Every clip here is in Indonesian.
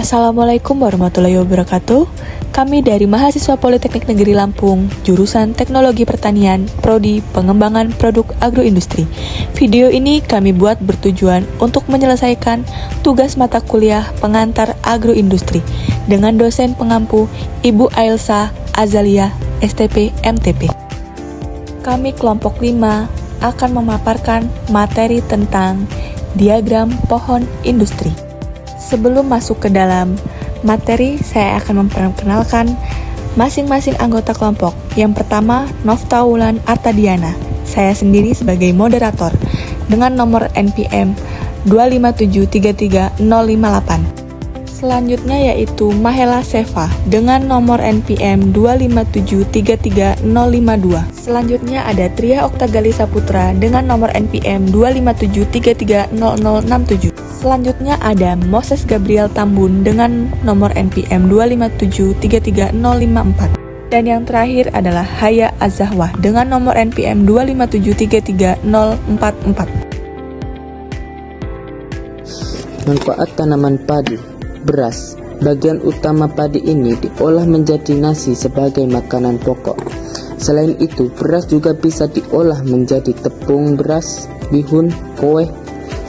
Assalamualaikum warahmatullahi wabarakatuh. Kami dari Mahasiswa Politeknik Negeri Lampung, jurusan Teknologi Pertanian, Prodi Pengembangan Produk Agroindustri. Video ini kami buat bertujuan untuk menyelesaikan tugas mata kuliah pengantar agroindustri dengan dosen pengampu Ibu Ailsa Azalia, STP MTP. Kami kelompok 5 akan memaparkan materi tentang diagram pohon industri. Sebelum masuk ke dalam materi, saya akan memperkenalkan masing-masing anggota kelompok. Yang pertama, Nofta Wulan Artadiana. Saya sendiri sebagai moderator dengan nomor NPM 25733058. Selanjutnya yaitu Mahela Seva dengan nomor NPM 25733052. Selanjutnya ada Tria Oktagali Saputra dengan nomor NPM 257330067. Selanjutnya ada Moses Gabriel Tambun dengan nomor NPM 257330054. Dan yang terakhir adalah Haya Azahwah dengan nomor NPM 257330044. Manfaat tanaman padi. Beras. Bagian utama padi ini diolah menjadi nasi sebagai makanan pokok. Selain itu, beras juga bisa diolah menjadi tepung beras, bihun, kue,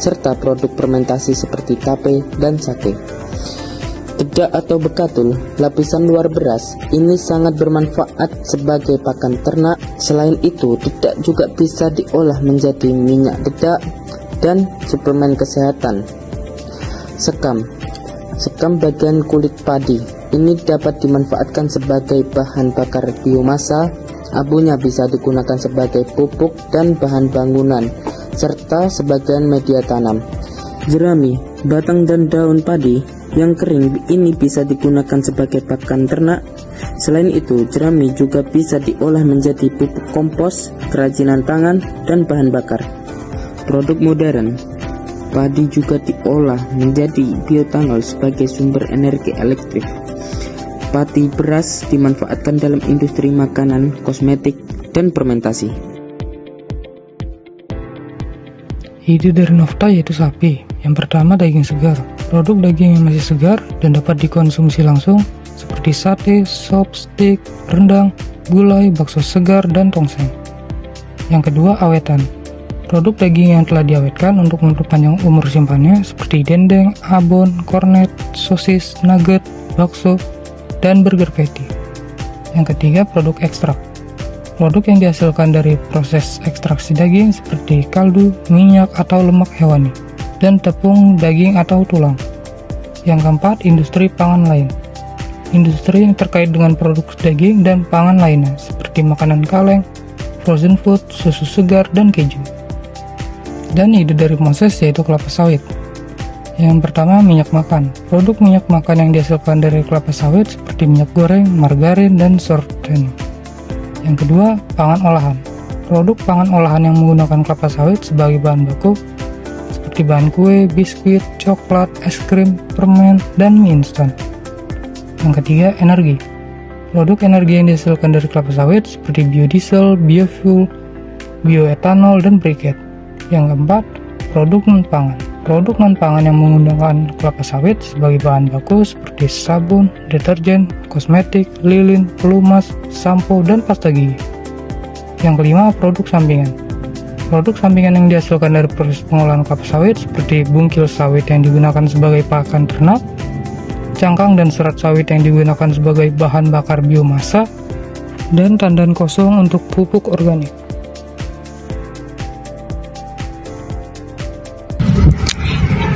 serta produk fermentasi seperti tape dan sake. Dedak atau bekatul, lapisan luar beras, ini sangat bermanfaat sebagai pakan ternak. Selain itu, dedak juga bisa diolah menjadi minyak dedak dan suplemen kesehatan. Sekam bagian kulit padi, ini dapat dimanfaatkan sebagai bahan bakar biomasa. Abunya bisa digunakan sebagai pupuk dan bahan bangunan, serta sebagian media tanam. Jerami, batang dan daun padi yang kering ini bisa digunakan sebagai pakan ternak. Selain itu, jerami juga bisa diolah menjadi pupuk kompos, kerajinan tangan, dan bahan bakar. Produk modern. Padi juga diolah menjadi bioetanol sebagai sumber energi elektrik. Pati beras dimanfaatkan dalam industri makanan, kosmetik, dan fermentasi. Ide dari Nofta yaitu sapi. Yang pertama, daging segar. Produk daging yang masih segar dan dapat dikonsumsi langsung seperti sate, sop, steak, rendang, gulai, bakso segar, dan tongseng. Yang kedua, awetan. Produk daging yang telah diawetkan untuk memperpanjang umur simpannya seperti dendeng, abon, kornet, sosis, nugget, bakso, dan burger patty. Yang ketiga, produk ekstrak. Produk yang dihasilkan dari proses ekstraksi daging seperti kaldu, minyak atau lemak hewani, dan tepung daging atau tulang. Yang keempat, industri pangan lain. Industri yang terkait dengan produk daging dan pangan lainnya seperti makanan kaleng, frozen food, susu segar, dan keju. Dan ide dari Moses yaitu kelapa sawit. Yang pertama, minyak makan. Produk minyak makan yang dihasilkan dari kelapa sawit seperti minyak goreng, margarin, dan sorten. Yang kedua, pangan olahan. Produk pangan olahan yang menggunakan kelapa sawit sebagai bahan baku seperti bahan kue, biskuit, coklat, es krim, permen, dan mie instan. Yang ketiga, energi. Produk energi yang dihasilkan dari kelapa sawit seperti biodiesel, biofuel, bioetanol, dan briket. Yang keempat, produk non-pangan. Produk non-pangan yang menggunakan kelapa sawit sebagai bahan baku seperti sabun, deterjen, kosmetik, lilin, pelumas, sampo, dan pasta gigi. Yang kelima, produk sampingan. Produk sampingan yang dihasilkan dari proses pengolahan kelapa sawit seperti bungkil sawit yang digunakan sebagai pakan ternak, cangkang dan serat sawit yang digunakan sebagai bahan bakar biomasa, dan tandan kosong untuk pupuk organik.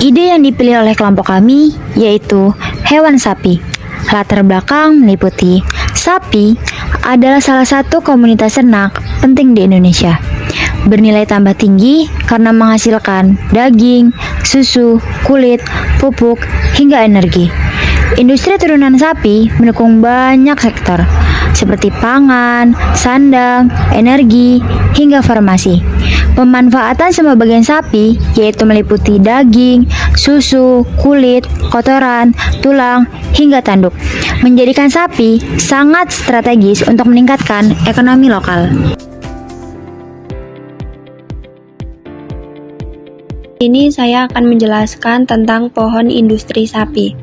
Ide yang dipilih oleh kelompok kami yaitu hewan sapi. Latar belakang meliputi sapi adalah salah satu komunitas ternak penting di Indonesia. Bernilai tambah tinggi karena menghasilkan daging, susu, kulit, pupuk, hingga energi. Industri turunan sapi mendukung banyak sektor seperti pangan, sandang, energi, hingga farmasi. Pemanfaatan semua bagian sapi yaitu meliputi daging, susu, kulit, kotoran, tulang, hingga tanduk, menjadikan sapi sangat strategis untuk meningkatkan ekonomi lokal. Ini saya akan menjelaskan tentang pohon industri sapi.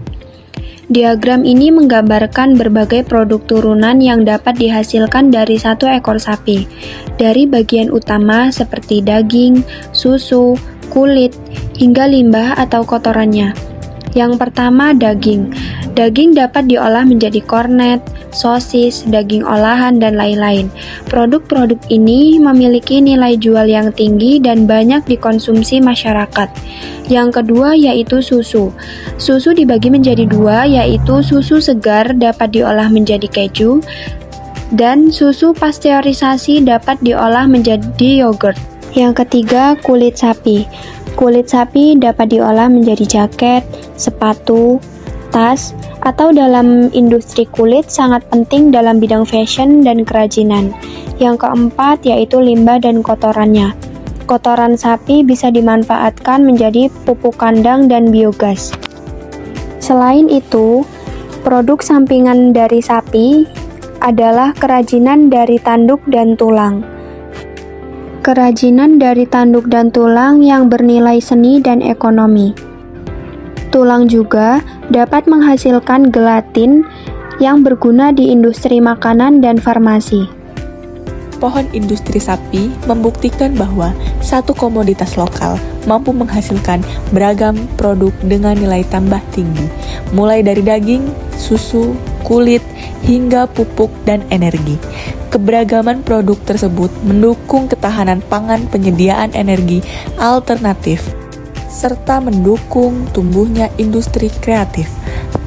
Diagram ini menggambarkan berbagai produk turunan yang dapat dihasilkan dari satu ekor sapi, dari bagian utama seperti daging, susu, kulit, hingga limbah atau kotorannya. Yang pertama, daging. Daging dapat diolah menjadi kornet, sosis, daging olahan, dan lain-lain. Produk-produk ini memiliki nilai jual yang tinggi dan banyak dikonsumsi masyarakat. Yang kedua yaitu susu. Susu dibagi menjadi dua, yaitu susu segar dapat diolah menjadi keju, dan susu pasteurisasi dapat diolah menjadi yogurt. Yang ketiga, kulit sapi. Kulit sapi dapat diolah menjadi jaket, sepatu, tas, atau dalam industri kulit sangat penting dalam bidang fashion dan kerajinan. Yang keempat yaitu limbah dan kotorannya. Kotoran sapi bisa dimanfaatkan menjadi pupuk kandang dan biogas. Selain itu, produk sampingan dari sapi adalah kerajinan dari tanduk dan tulang. Kerajinan dari tanduk dan tulang yang bernilai seni dan ekonomi. Tulang juga dapat menghasilkan gelatin yang berguna di industri makanan dan farmasi. Pohon industri sapi membuktikan bahwa satu komoditas lokal mampu menghasilkan beragam produk dengan nilai tambah tinggi, mulai dari daging, susu, kulit, hingga pupuk dan energi. Keberagaman produk tersebut mendukung ketahanan pangan, penyediaan energi alternatif, serta mendukung tumbuhnya industri kreatif.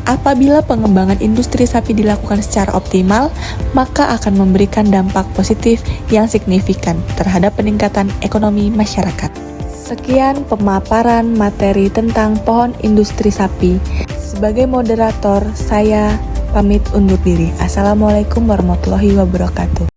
Apabila pengembangan industri sapi dilakukan secara optimal, maka akan memberikan dampak positif yang signifikan terhadap peningkatan ekonomi masyarakat. Sekian pemaparan materi tentang pohon industri sapi. Sebagai moderator, saya pamit undur diri. Assalamualaikum warahmatullahi wabarakatuh.